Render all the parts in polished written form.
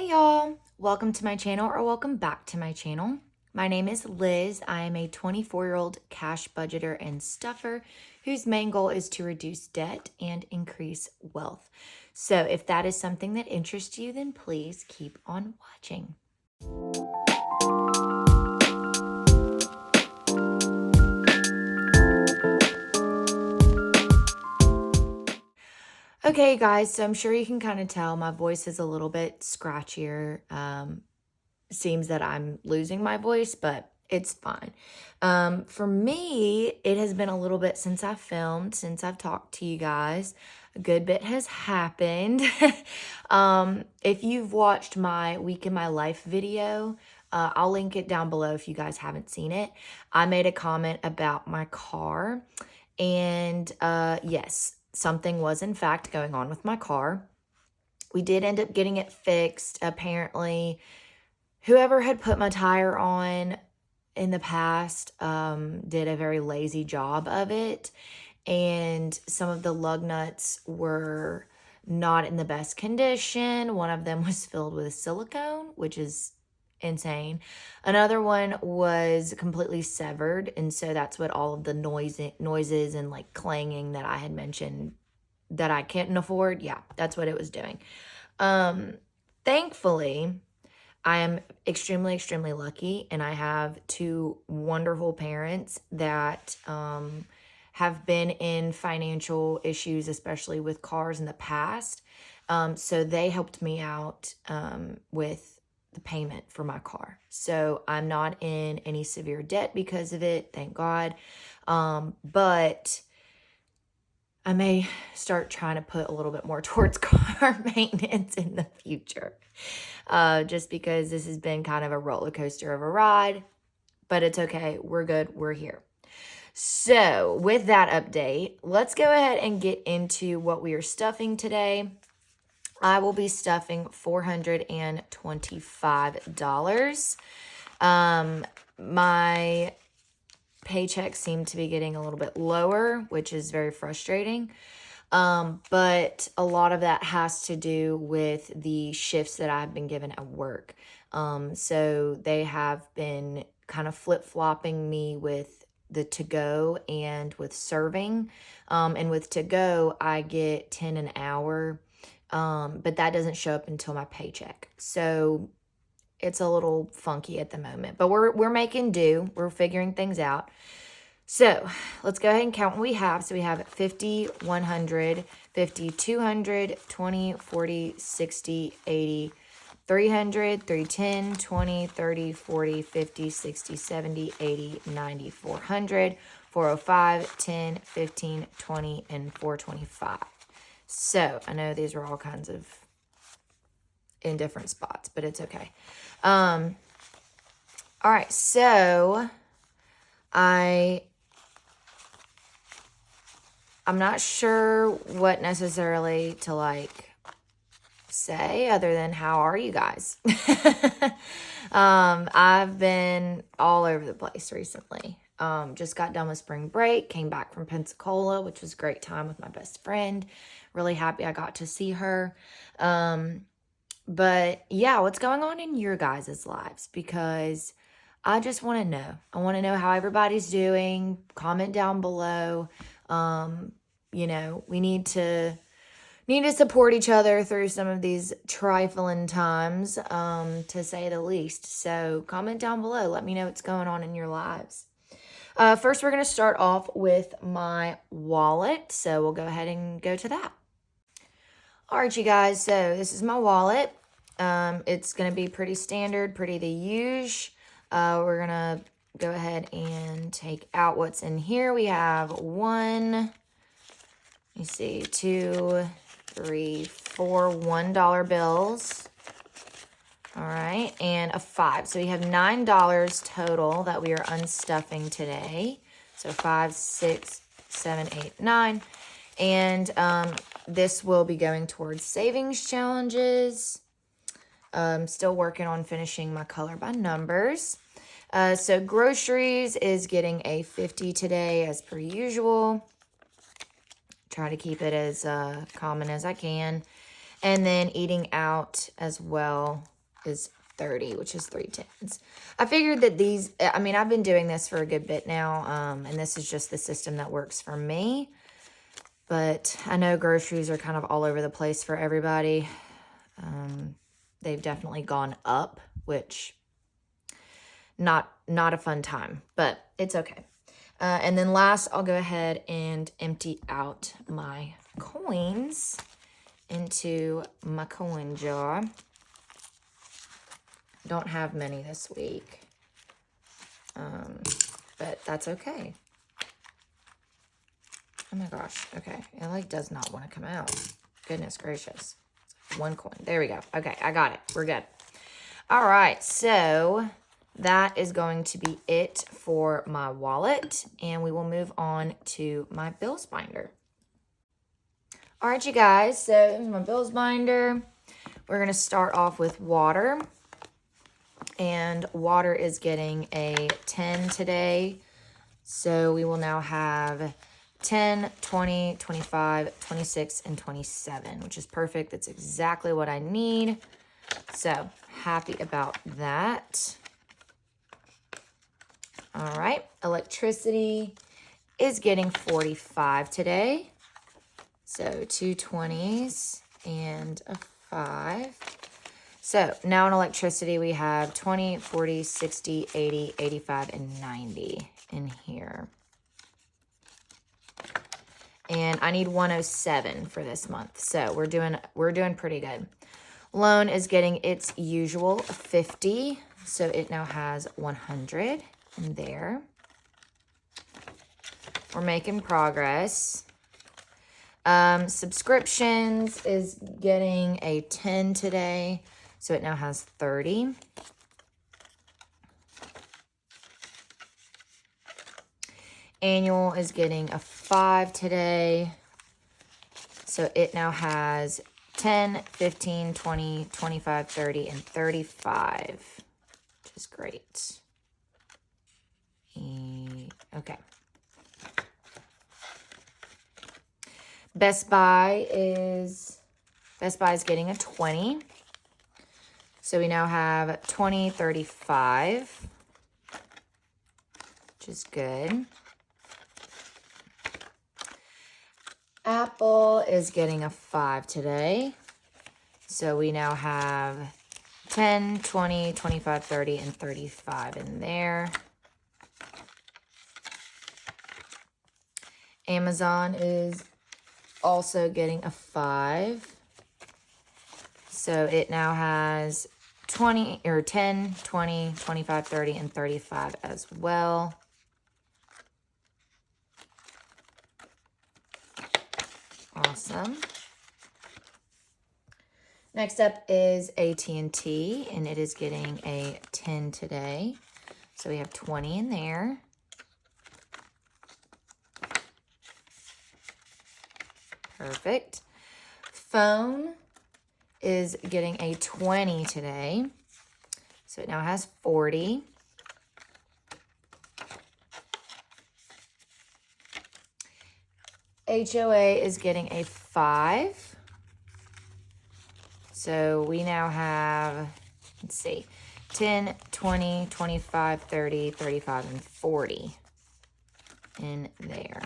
Hey y'all, welcome to my channel or welcome back to my channel. My name is Liz. I am a 24-year-old cash budgeter and stuffer whose main goal is to reduce debt and increase wealth. So if that is something that interests you, then please keep on watching. Okay guys, so I'm sure you can kind of tell my voice is a little bit scratchier. Seems that I'm losing my voice, but it's fine. For me, it has been a little bit since I filmed, since I've talked to you guys. A good bit has happened. If you've watched my week in my life video, I'll link it down below if you guys haven't seen it. I made a comment about my car, and yes, something was in fact going on with my car. We did end up getting it fixed. Apparently, whoever had put my tire on in the past did a very lazy job of it, and some of the lug nuts were not in the best condition. One of them was filled with silicone, which is insane. Another one was completely severed, and so that's what all of the noises and like clanging that I had mentioned that I couldn't afford, yeah, that's what it was doing. Thankfully, I am extremely, extremely lucky, and I have two wonderful parents that have been in financial issues, especially with cars in the past. So they helped me out with the payment for my car. So I'm not in any severe debt because of it, thank God. But I may start trying to put a little bit more towards car maintenance in the future. Just because this has been kind of a roller coaster of a ride, but it's okay. We're good. We're here. So with that update, let's go ahead and get into what we are stuffing today. I will be stuffing $425. My paychecks seem to be getting a little bit lower, which is very frustrating. But a lot of that has to do with the shifts that I've been given at work. So they have been kind of flip-flopping me with the to-go and with serving. And with to-go, I get 10 an hour, but that doesn't show up until my paycheck. So it's a little funky at the moment, but we're making do. We're figuring things out. So let's go ahead and count what we have. So we have 50, 100, 50, 200, 20, 40, 60, 80, 300, 310, 20, 30, 40, 50, 60, 70, 80, 90, 400, 405, 10, 15, 20, and 425. So I know these are all kinds of in different spots, but it's okay. All right, so I'm not sure what necessarily to like say other than how are you guys? I've been all over the place recently. Just got done with spring break, came back from Pensacola, which was a great time with my best friend. Really happy I got to see her. But yeah, what's going on in your guys' lives? Because I just want to know. I want to know how everybody's doing. Comment down below. You know, we need to support each other through some of these trifling times, to say the least. So comment down below. Let me know what's going on in your lives. First, we're going to start off with my wallet. So we'll go ahead and go to that. All right, you guys, so this is my wallet. It's going to be pretty standard, pretty the usual. We're going to go ahead and take out what's in here. We have $2, 3, 4 $1 bills. All right, and a 5. So we have $9 total that we are unstuffing today. So 5, 6, 7, 8, 9. And this will be going towards savings challenges. Still working on finishing my color by numbers. So groceries is getting a 50 today as per usual. Try to keep it as common as I can. And then eating out as well is 30, which is 3 tens. I figured that these, I mean, I've been doing this for a good bit now, and this is just the system that works for me. But I know groceries are kind of all over the place for everybody. They've definitely gone up, which not a fun time, but it's okay. And then last, I'll go ahead and empty out my coins into my coin jar. Don't have many this week, but that's okay. Oh my gosh, okay. It like does not want to come out. Goodness gracious. 1 coin. There we go. Okay, I got it. We're good. All right, so that is going to be it for my wallet, and we will move on to my bills binder. All right, you guys, so here's my bills binder. We're going to start off with water, and water is getting a 10 today. So we will now have 10, 20, 25, 26, and 27, which is perfect. That's exactly what I need. So happy about that. All right, electricity is getting 45 today. So 2 20s and a 5. So now in electricity, we have 20, 40, 60, 80, 85, and 90 in here. And I need 107 for this month. So we're doing pretty good. Loan is getting its usual 50. So it now has 100 in there. We're making progress. Subscriptions is getting a 10 today. So it now has 30. Annual is getting a 5 today. So it now has 10, 15, 20, 25, 30, and 35, which is great. Okay. Best Buy is getting a 20. So we now have 20, 35, which is good. Apple is getting a 5 today. So we now have 10, 20, 25, 30, and 35 in there. Amazon is also getting a 5. So it now has 20 or 10, 20, 25, 30, and 35 as well. Awesome. Next up is AT&T, and it is getting a 10 today. So we have 20 in there. Perfect. Phone is getting a 20 today. So it now has 40. HOA is getting a 5. So we now have, let's see, 10, 20, 25, 30, 35, and 40 in there.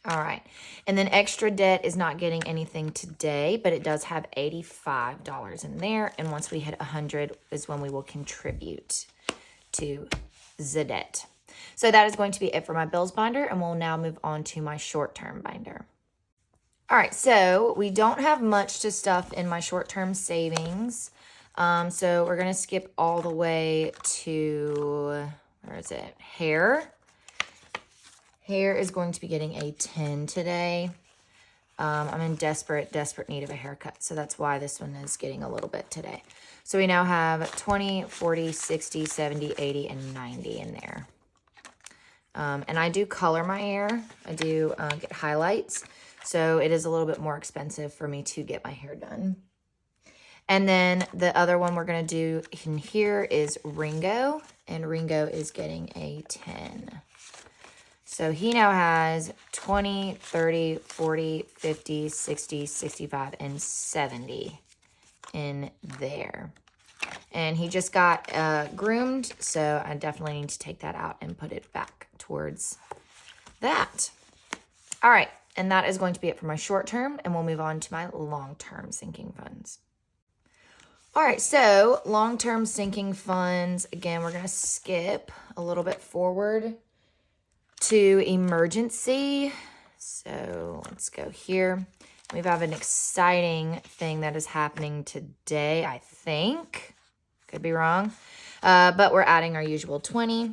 All right. And then extra debt is not getting anything today, but it does have $85 in there. And once we hit 100 is when we will contribute to the debt. So that is going to be it for my bills binder, and we'll now move on to my short-term binder. All right, so we don't have much to stuff in my short-term savings. So we're going to skip all the way to, where is it? Hair. Hair is going to be getting a 10 today. I'm in desperate need of a haircut, so that's why this one is getting a little bit today. So we now have 20, 40, 60, 70, 80, and 90 in there. And I do color my hair. I do get highlights. So it is a little bit more expensive for me to get my hair done. And then the other one we're going to do in here is Ringo. And Ringo is getting a 10. So he now has 20, 30, 40, 50, 60, 65, and 70 in there. And he just got groomed, so I definitely need to take that out and put it back towards that. All right, and that is going to be it for my short term, and we'll move on to my long-term sinking funds. All right, so long-term sinking funds, again, we're going to skip a little bit forward to emergency. So let's go here. We have an exciting thing that is happening today, I think. Could be wrong. But we're adding our usual 20.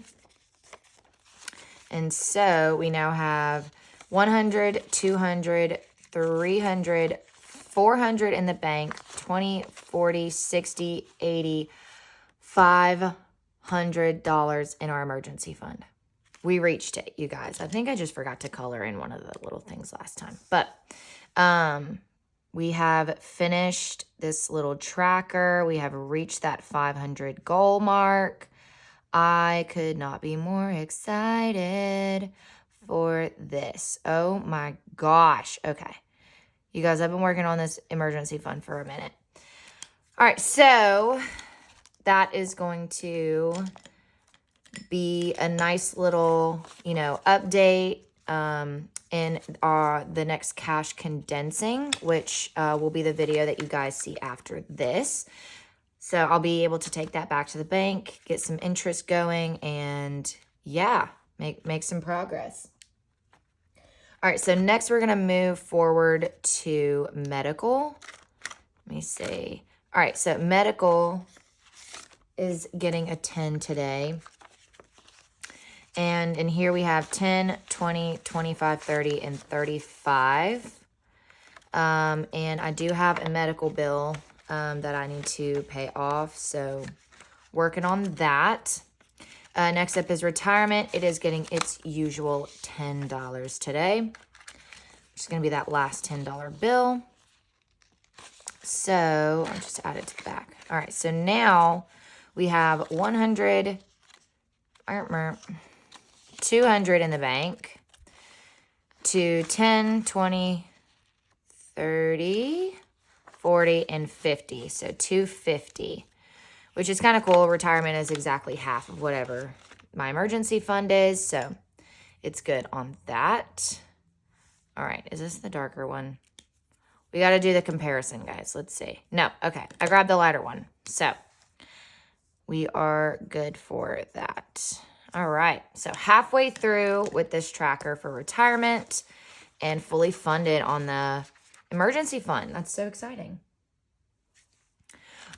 And so we now have 100, 200, 300, 400 in the bank, 20, 40, 60, 80, $500 in our emergency fund. We reached it, you guys. I think I just forgot to color in one of the little things last time. But we have finished this little tracker. We have reached that 500 goal mark. I could not be more excited for this. Oh my gosh. Okay. You guys, I've been working on this emergency fund for a minute. All right, so that is going to be a nice little, update in the next cash condensing, which will be the video that you guys see after this. So I'll be able to take that back to the bank, get some interest going, and yeah, make some progress. All right, so next we're going to move forward to medical. Let me see. All right, so medical is getting a 10 today. And in here we have 10, 20, 25, 30, and 35. And I do have a medical bill that I need to pay off, so working on that. Next up is retirement. It is getting its usual $10 today. It's going to be that last $10 bill. So I'll just add it to the back. All right, so now we have 100, 200 in the bank to 10, 20, 30, 40, and 50. So 250. Which is kind of cool. Retirement is exactly half of whatever my emergency fund is. So it's good on that. All right. Is this the darker one? We got to do the comparison, guys. Let's see. No. Okay. I grabbed the lighter one. So we are good for that. All right. So halfway through with this tracker for retirement and fully funded on the emergency fund. That's so exciting.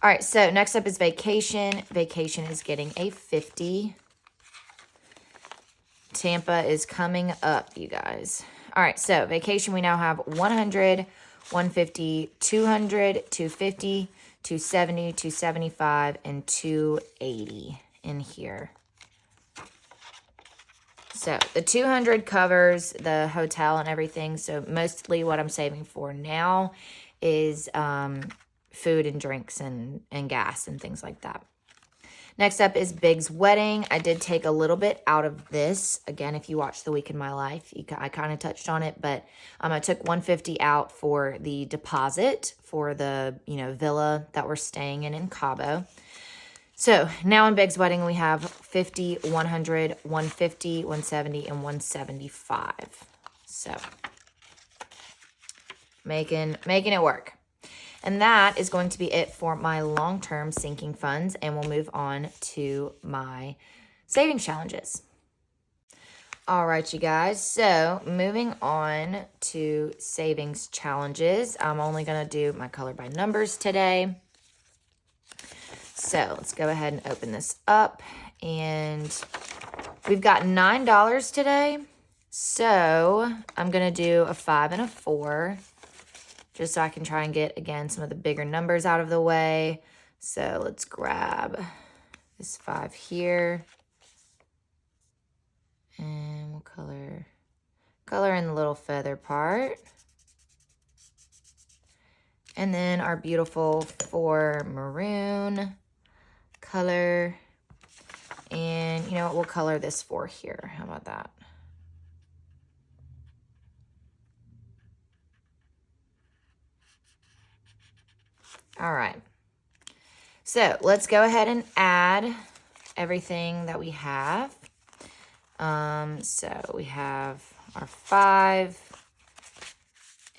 All right, so next up is vacation. Vacation is getting a 50. Tampa is coming up, you guys. All right, so vacation, we now have 100, 150, 200, 250, 270, 275, and 280 in here. So the 200 covers the hotel and everything. So mostly what I'm saving for now is food and drinks and gas and things like that. Next up is Big's wedding. I did take a little bit out of this. Again, if you watched The Week in My Life, I kind of touched on it, but I took 150 out for the deposit for the, villa that we're staying in Cabo. So now in Big's wedding, we have 50, 100, 150, 170, and 175. So making it work. And that is going to be it for my long-term sinking funds, and we'll move on to my savings challenges. All right, you guys. So moving on to savings challenges, I'm only going to do my color by numbers today. So let's go ahead and open this up, and we've got $9 today. So I'm going to do a 5 and a 4. Just so I can try and get, again, some of the bigger numbers out of the way. So let's grab this 5 here. And we'll color in the little feather part. And then our beautiful 4 maroon color. And you know what? We'll color this 4 here. How about that? All right. So let's go ahead and add everything that we have. So we have our 5,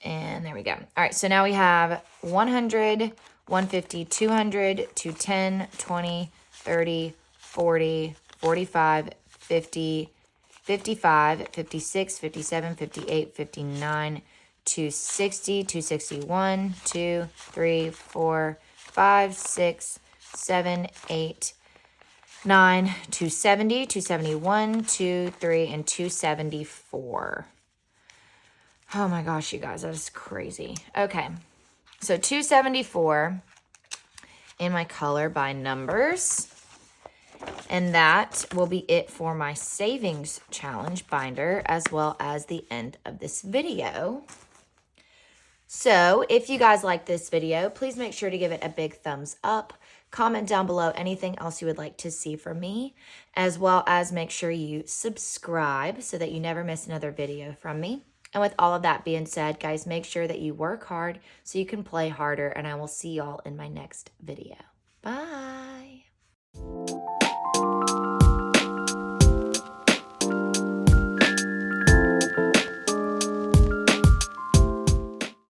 and there we go. All right, so now we have 100, 150, 200, 210, 20, 30, 40, 45, 50, 55, 56, 57, 58, 59, 260, 261, 2, 3, 4, 5, 6, 7, 8, 9, 270, 271, 2, 3, and 274. Oh my gosh, you guys, that is crazy. Okay, so 274 in my color by numbers. And that will be it for my savings challenge binder, as well as the end of this video. So if you guys like this video, please make sure to give it a big thumbs up. Comment down below anything else you would like to see from me, as well as make sure you subscribe so that you never miss another video from me. And with all of that being said, guys, make sure that you work hard so you can play harder, and I will see y'all in my next video. Bye.